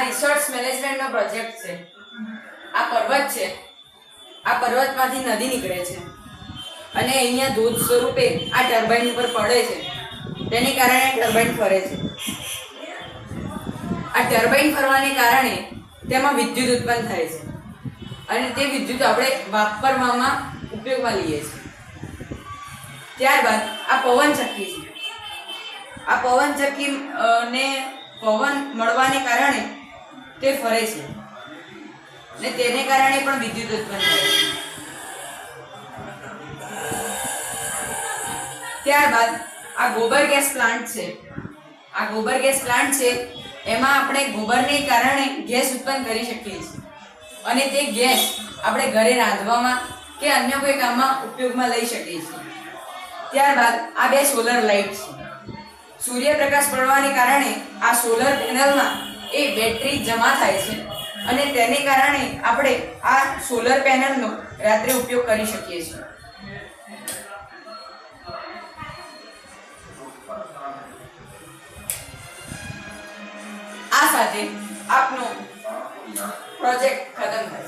Resource મેનેજમેન્ટનો project છે. આ પર્વત છે, આ પર્વતમાંથી નદી નીકળે છે અને અહીંયા ધોધ સ્વરૂપે આ ટર્બાઇન ઉપર પડે છે. તેને કારણે ટર્બાઇન ફરે છે. આ ટર્બાઇન ફરવાને કારણે તેમાં વિદ્યુત ઉત્પન્ન થાય છે અને તે વિદ્યુત આપણે વાપરવામાં ઉપયોગમાં લઈએ છીએ. ત્યારબાદ આ પવન ચક્કી છે. આ પવન ચક્કી ને પવન મળવાને કારણે તે ફરે છે ને તેને કારણે પણ વિદ્યુત ઉત્પન્ન થાય છે. ત્યારબાદ આ ગોબર ગેસ પ્લાન્ટ છે. આ ગોબર ગેસ પ્લાન્ટ છે, એમાં આપણે ગોબરને કારણે ગેસ ઉત્પન્ન કરી શકીએ છીએ અને તે ગેસ આપણે ઘરે રાંધવામાં કે અન્ય કોઈ કામમાં ઉપયોગમાં લઈ શકીએ છીએ. ત્યારબાદ આ બે સોલર લાઇટ છે. સૂર્યપ્રકાશ પડવાને કારણે આ સોલર પેનલમાં એ બેટરી જમા થાય છે અને તેને કારણે આપણે આ સોલર પેનલનો રાત્રે ઉપયોગ કરી શકીએ છીએ. આ સાથે આપનો પ્રોજેક્ટ ખતમ થાય.